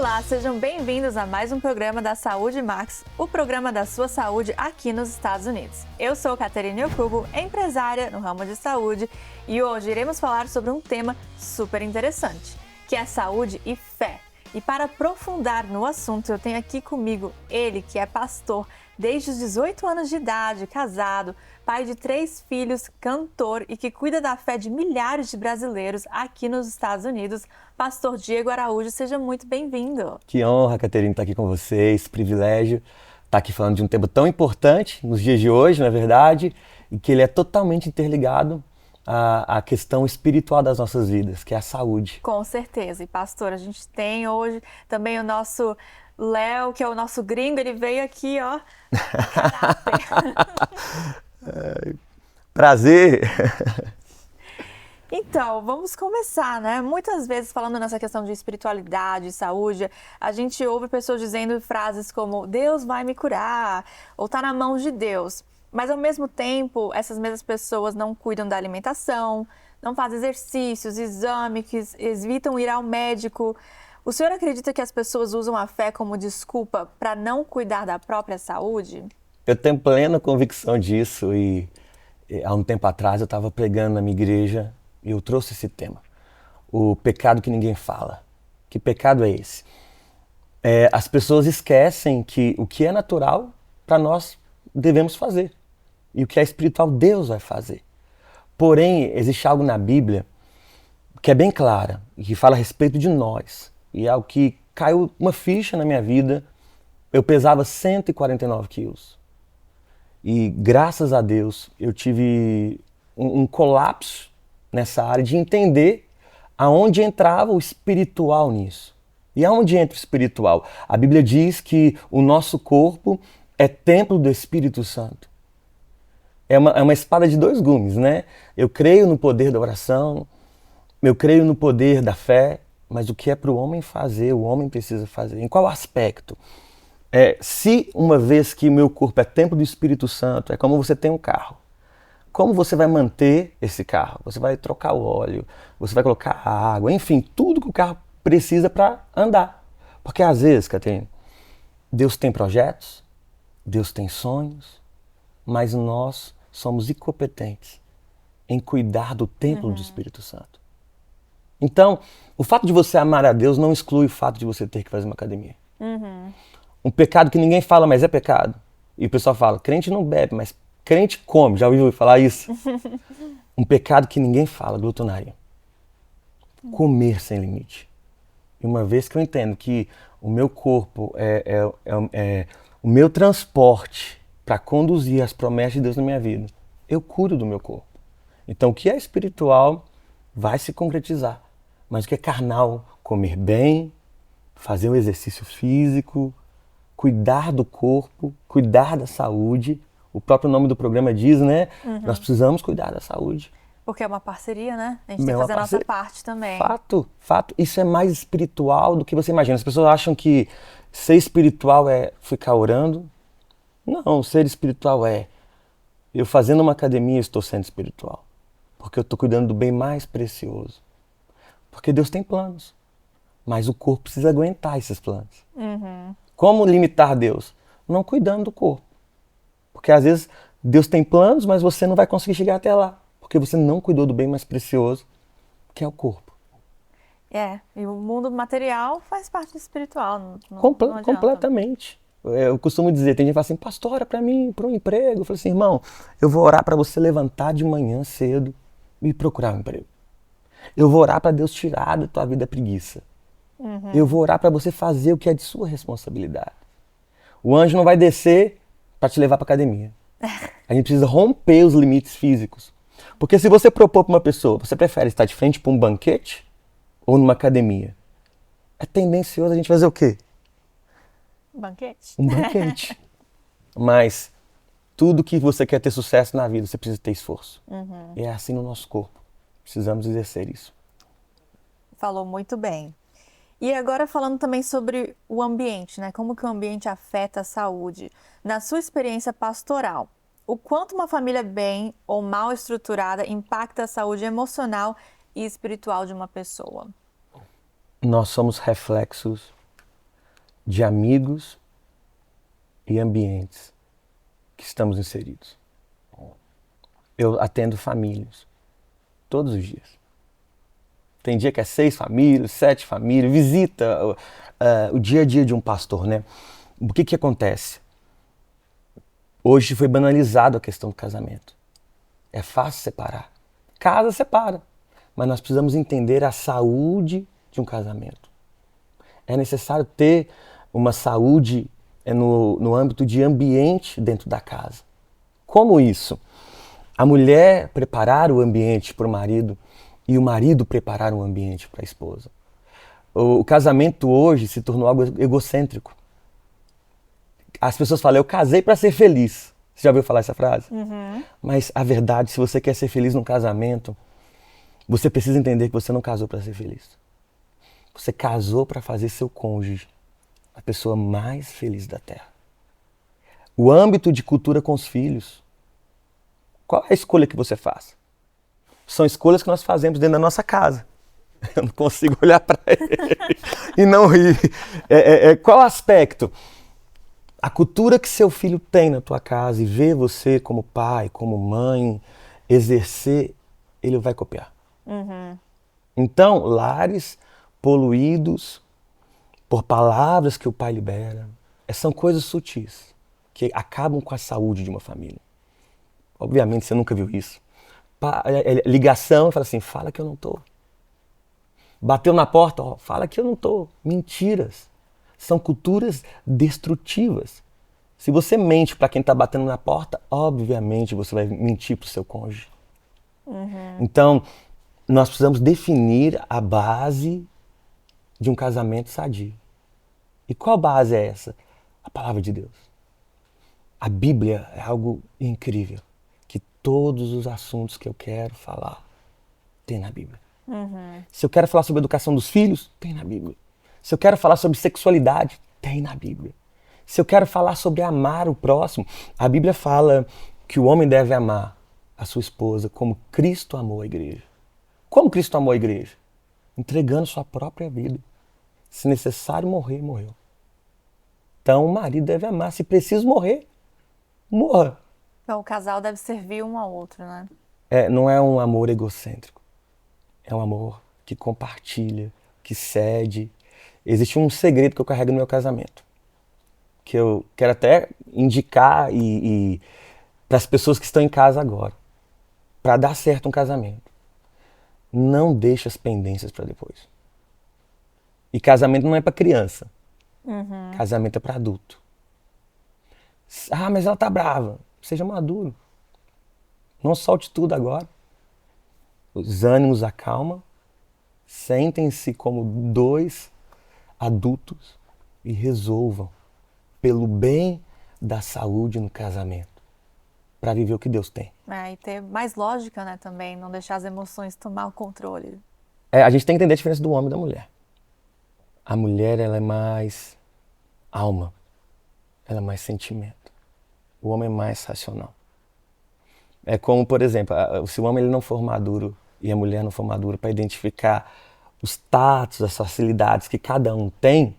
Olá, sejam bem-vindos a mais um programa da Saúde Max, o programa da sua saúde aqui nos Estados Unidos. Eu sou Caterine Okubo, empresária no ramo de saúde, e hoje iremos falar sobre um tema super interessante, que é saúde e fé. E para aprofundar no assunto, eu tenho aqui comigo ele, que é pastor desde os 18 anos de idade, casado, pai de 3 filhos, cantor e que cuida da fé de milhares de brasileiros aqui nos Estados Unidos, pastor Diego Araújo. Seja muito bem-vindo. Que honra, Caterine, estar aqui com vocês, privilégio estar aqui falando de um tema tão importante nos dias de hoje, não é verdade? E que ele é totalmente interligado à questão espiritual das nossas vidas, que é a saúde. Com certeza. E pastor, a gente tem hoje também o nosso Léo, que é o nosso gringo, ele veio aqui, ó, Prazer! Então, vamos começar, né? Muitas vezes, falando nessa questão de espiritualidade, saúde, a gente ouve pessoas dizendo frases como Deus vai me curar, ou tá na mão de Deus. Mas, ao mesmo tempo, essas mesmas pessoas não cuidam da alimentação, não fazem exercícios, exames, evitam ir ao médico. O senhor acredita que as pessoas usam a fé como desculpa para não cuidar da própria saúde? Eu tenho plena convicção disso e há um tempo atrás eu estava pregando na minha igreja e eu trouxe esse tema. O pecado que ninguém fala. Que pecado é esse? As pessoas esquecem que o que é natural para nós devemos fazer. E o que é espiritual Deus vai fazer. Porém, existe algo na Bíblia que é bem clara e que fala a respeito de nós. E é algo que caiu uma ficha na minha vida. Eu pesava 149 quilos. E graças a Deus eu tive um colapso nessa área de entender aonde entrava o espiritual nisso. E aonde entra o espiritual? A Bíblia diz que o nosso corpo é templo do Espírito Santo. É uma espada de 2 gumes, né? Eu creio no poder da oração, eu creio no poder da fé, mas o que é para o homem fazer, o homem precisa fazer. Em qual aspecto? Se uma vez que o meu corpo é templo do Espírito Santo, é como você tem um carro. Como você vai manter esse carro? Você vai trocar o óleo, você vai colocar a água, enfim, tudo que o carro precisa para andar. Porque às vezes, Caterine, Deus tem projetos, Deus tem sonhos, mas nós somos incompetentes em cuidar do templo do Espírito Santo. Então, o fato de você amar a Deus não exclui o fato de você ter que fazer uma academia. Um pecado que ninguém fala, mas é pecado. E o pessoal fala, crente não bebe, mas crente come. Já ouviu falar isso? Um pecado que ninguém fala, glutonaria. Comer sem limite. E uma vez que eu entendo que o meu corpo é o meu transporte para conduzir as promessas de Deus na minha vida, eu cuido do meu corpo. Então o que é espiritual vai se concretizar. Mas o que é carnal, comer bem, fazer um exercício físico, cuidar do corpo, cuidar da saúde. O próprio nome do programa diz, né? Nós precisamos cuidar da saúde. Porque é uma parceria, né? A gente tem que fazer a nossa parte também. Fato. Isso é mais espiritual do que você imagina. As pessoas acham que ser espiritual é ficar orando. Não, ser espiritual é eu fazendo uma academia estou sendo espiritual. Porque eu estou cuidando do bem mais precioso. Porque Deus tem planos. Mas o corpo precisa aguentar esses planos. Como limitar Deus? Não cuidando do corpo. Porque às vezes Deus tem planos, mas você não vai conseguir chegar até lá. Porque você não cuidou do bem mais precioso, que é o corpo. E o mundo material faz parte do espiritual. Não Completamente. Eu costumo dizer, tem gente que fala assim, pastor, ora pra mim, para um emprego. Eu falo assim, irmão, eu vou orar para você levantar de manhã cedo e procurar um emprego. Eu vou orar para Deus tirar da tua vida a preguiça. Eu vou orar para você fazer o que é de sua responsabilidade. O anjo não vai descer para te levar para academia. A gente precisa romper os limites físicos. Porque se você propor para uma pessoa, você prefere estar de frente para um banquete ou numa academia? É tendencioso a gente fazer o quê? Banquete. Um banquete. Mas tudo que você quer ter sucesso na vida, você precisa ter esforço. E é assim no nosso corpo. Precisamos exercer isso. Falou muito bem. E agora falando também sobre o ambiente, né? Como que o ambiente afeta a saúde. Na sua experiência pastoral, o quanto uma família bem ou mal estruturada impacta a saúde emocional e espiritual de uma pessoa? Nós somos reflexos de amigos e ambientes que estamos inseridos. Eu atendo famílias todos os dias. Tem dia que é 6 famílias, 7 famílias, visita o dia a dia de um pastor, né? O que acontece? Hoje foi banalizado a questão do casamento. É fácil separar. Casa separa. Mas nós precisamos entender a saúde de um casamento. É necessário ter uma saúde no âmbito de ambiente dentro da casa. Como isso? A mulher preparar o ambiente para o marido e o marido preparar um ambiente para a esposa. O casamento hoje se tornou algo egocêntrico. As pessoas falam, eu casei para ser feliz. Você já ouviu falar essa frase? Uhum. Mas a verdade, se você quer ser feliz num casamento, você precisa entender que você não casou para ser feliz. Você casou para fazer seu cônjuge a pessoa mais feliz da Terra. O âmbito de cultura com os filhos. Qual é a escolha que você faz? São escolhas que nós fazemos dentro da nossa casa. Eu não consigo olhar para ele e não rir. Qual aspecto? A cultura que seu filho tem na tua casa e vê você como pai, como mãe, exercer, ele vai copiar. Uhum. Então, lares poluídos por palavras que o pai libera, são coisas sutis que acabam com a saúde de uma família. Obviamente você nunca viu isso. Ligação, fala assim, fala que eu não tô. Bateu na porta, ó, fala que eu não tô. Mentiras. São culturas destrutivas. Se você mente para quem está batendo na porta, obviamente você vai mentir para o seu cônjuge. Uhum. Então, nós precisamos definir a base de um casamento sadio. E qual base é essa? A palavra de Deus. A Bíblia é algo incrível, que todos os assuntos que eu quero falar tem na Bíblia. Uhum. Se eu quero falar sobre a educação dos filhos, tem na Bíblia. Se eu quero falar sobre sexualidade, tem na Bíblia. Se eu quero falar sobre amar o próximo, a Bíblia fala que o homem deve amar a sua esposa como Cristo amou a igreja. Como Cristo amou a igreja? Entregando sua própria vida. Se necessário morrer, morreu. Então o marido deve amar. Se preciso morrer, morra. Então o casal deve servir um ao outro, né? Não é um amor egocêntrico. É um amor que compartilha, que cede. Existe um segredo que eu carrego no meu casamento, que eu quero até indicar para as pessoas que estão em casa agora, para dar certo um casamento. Não deixe as pendências para depois. E casamento não é para criança. Uhum. Casamento é para adulto. Ah, mas ela tá brava. Seja maduro. Não solte tudo agora. Os ânimos acalma. Sentem-se como 2 adultos e resolvam pelo bem da saúde no casamento, para viver o que Deus tem. E ter mais lógica, né, também, não deixar as emoções tomar o controle. A gente tem que entender a diferença do homem e da mulher. A mulher, ela é mais alma, ela é mais sentimento. O homem é mais racional. É como, por exemplo, se o homem ele não for maduro e a mulher não for madura para identificar os tatos, as facilidades que cada um tem,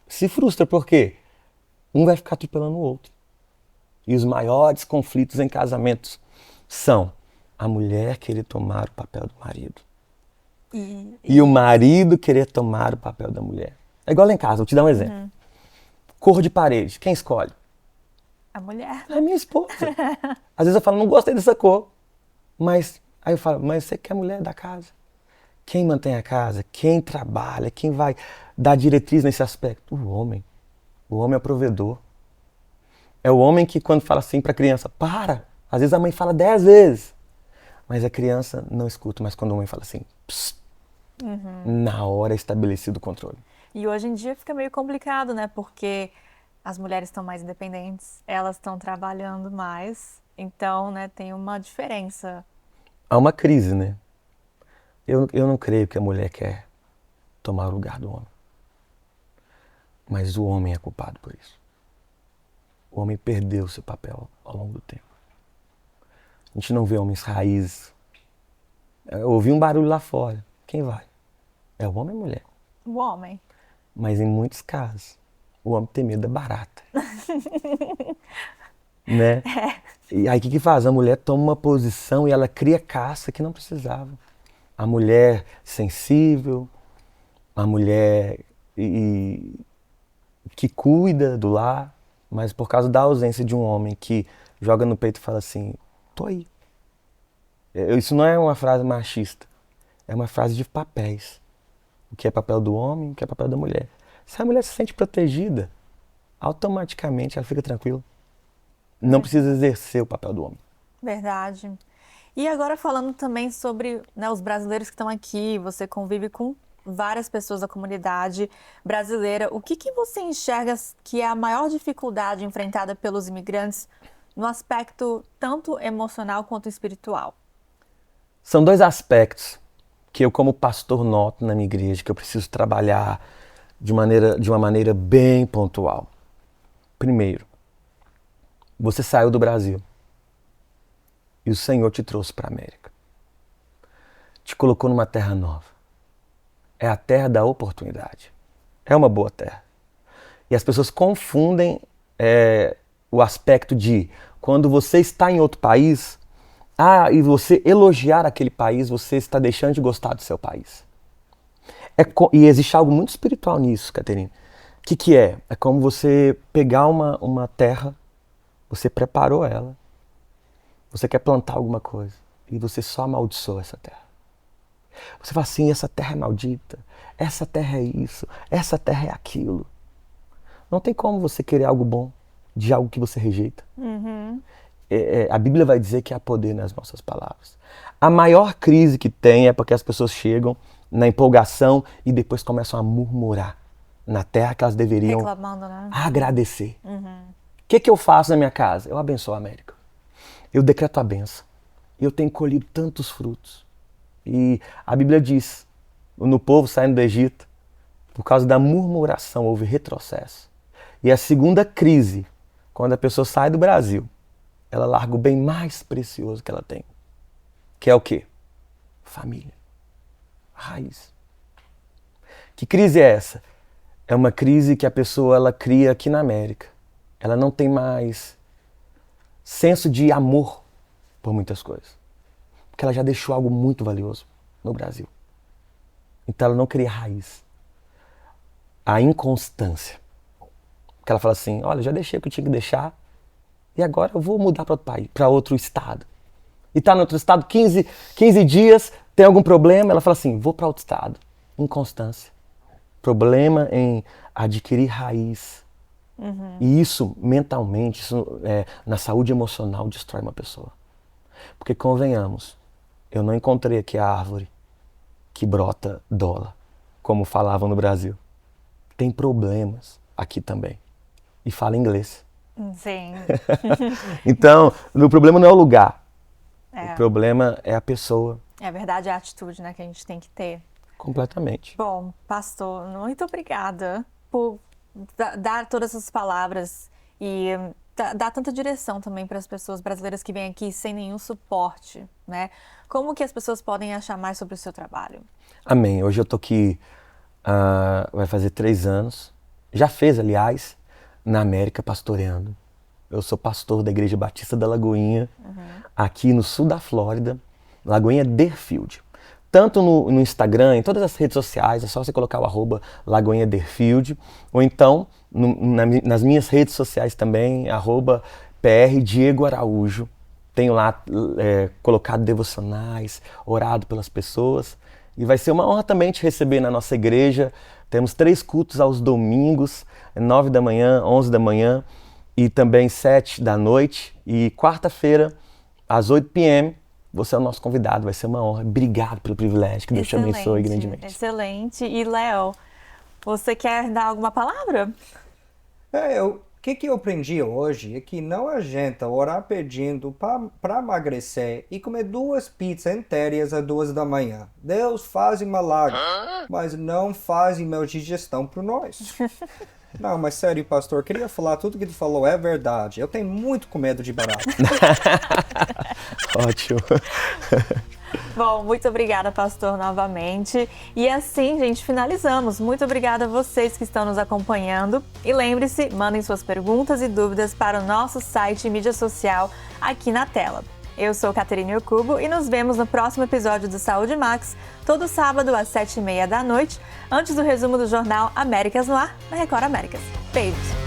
se frustra. Por quê? Um vai ficar atropelando o outro. E os maiores conflitos em casamentos são a mulher querer tomar o papel do marido. E o marido querer tomar o papel da mulher. É igual lá em casa, vou te dar um exemplo. Uhum. Cor de parede, quem escolhe? A mulher. É a minha esposa. Às vezes eu falo, não gostei dessa cor. Aí eu falo, mas você que é a mulher da casa. Quem mantém a casa, quem trabalha, quem vai dar diretriz nesse aspecto? O homem. O homem é o provedor. É o homem que quando fala assim para a criança, para. Às vezes a mãe fala 10 vezes. Mas a criança não escuta. Mas quando a mãe fala assim, psst, na hora é estabelecido o controle. E hoje em dia fica meio complicado, né? Porque as mulheres estão mais independentes, elas estão trabalhando mais. Então, né, tem uma diferença. Há uma crise, né? Eu não creio que a mulher quer tomar o lugar do homem. Mas o homem é culpado por isso. O homem perdeu seu papel ao longo do tempo. A gente não vê homens raízes. Eu ouvi um barulho lá fora. Quem vai? É o homem ou a mulher? O homem. Mas em muitos casos, O homem tem medo da barata. Né? E aí o que faz? A mulher toma uma posição e ela cria caça que não precisava. A mulher sensível, a mulher que cuida do lar, mas por causa da ausência de um homem que joga no peito e fala assim, tô aí. Isso não é uma frase machista, é uma frase de papéis. O que é papel do homem, o que é papel da mulher. Se a mulher se sente protegida, automaticamente ela fica tranquila. Não precisa exercer o papel do homem. Verdade. E agora falando também sobre, né, os brasileiros que estão aqui, você convive com várias pessoas da comunidade brasileira. O que você enxerga que é a maior dificuldade enfrentada pelos imigrantes no aspecto tanto emocional quanto espiritual? São dois aspectos que eu, como pastor, noto na minha igreja, que eu preciso trabalhar de uma maneira bem pontual. Primeiro, você saiu do Brasil e o Senhor te trouxe para a América. Te colocou numa terra nova. É a terra da oportunidade. É uma boa terra. E as pessoas confundem o aspecto de quando você está em outro país, e você elogiar aquele país, você está deixando de gostar do seu país. E existe algo muito espiritual nisso, Caterina. O que é? É como você pegar uma terra, você preparou ela, você quer plantar alguma coisa e você só amaldiçoa essa terra. Você fala assim, essa terra é maldita, essa terra é isso, essa terra é aquilo. Não tem como você querer algo bom de algo que você rejeita. A Bíblia vai dizer que há poder nas nossas palavras. A maior crise que tem é porque as pessoas chegam na empolgação e depois começam a murmurar na terra que elas deveriam reclamando, né? agradecer. O que eu faço na minha casa? Eu abençoo a América. Eu decreto a bênção. Eu tenho colhido tantos frutos. E a Bíblia diz, no povo saindo do Egito, por causa da murmuração houve retrocesso. E a segunda crise, quando a pessoa sai do Brasil, ela larga o bem mais precioso que ela tem. Que é o quê? Família. Raiz. Que crise é essa? É uma crise que a pessoa ela cria aqui na América. Ela não tem mais senso de amor por muitas coisas. Porque ela já deixou algo muito valioso no Brasil. Então ela não cria raiz. A inconstância. Porque ela fala assim, olha, já deixei o que eu tinha que deixar e agora eu vou mudar para outro país, para outro estado. E está no outro estado 15 dias, tem algum problema, ela fala assim, vou para outro estado. Inconstância. Problema em adquirir raiz. E isso, mentalmente, na saúde emocional, destrói uma pessoa. Porque, convenhamos, eu não encontrei aqui a árvore que brota dólar, como falavam no Brasil. Tem problemas aqui também. E fala inglês. Sim. Então, o problema não é o lugar. O problema é a pessoa. É verdade, é a atitude, né, que a gente tem que ter. Completamente. Bom, pastor, muito obrigada por dar todas essas palavras e dar tanta direção também para as pessoas brasileiras que vêm aqui sem nenhum suporte, né? Como que as pessoas podem achar mais sobre o seu trabalho? Amém. Hoje eu tô aqui, vai fazer 3 anos. Já fez, aliás, na América pastoreando. Eu sou pastor da Igreja Batista da Lagoinha, aqui no sul da Flórida, Lagoinha Deerfield. Tanto no Instagram, em todas as redes sociais, é só você colocar o @Lagoinha Deerfield, ou então nas minhas redes sociais também, @PR Diego Araújo. Tenho lá colocado devocionais, orado pelas pessoas. E vai ser uma honra também te receber na nossa igreja. Temos 3 cultos aos domingos, 9 da manhã, 11 da manhã e também 7 da noite. E quarta-feira, às 8 p.m., você é o nosso convidado, vai ser uma honra. Obrigado pelo privilégio, que Deus te abençoe grandemente. Excelente. E, Léo, você quer dar alguma palavra? O que eu aprendi hoje é que não adianta orar pedindo para emagrecer e comer 2 pizzas inteiras às 2 da manhã. Deus faz milagre, mas não faz minha digestão para nós. Não, mas sério, pastor, queria falar, tudo que ele falou é verdade. Eu tenho muito medo de barata. Ótimo. Bom, muito obrigada, pastor, novamente. E assim, gente, finalizamos. Muito obrigada a vocês que estão nos acompanhando. E lembre-se, mandem suas perguntas e dúvidas para o nosso site e mídia social aqui na tela. Eu sou Caterine Ocubo e nos vemos no próximo episódio do Saúde Max, todo sábado às 7h30 da noite, antes do resumo do jornal Américas no Ar, na Record Américas. Beijos!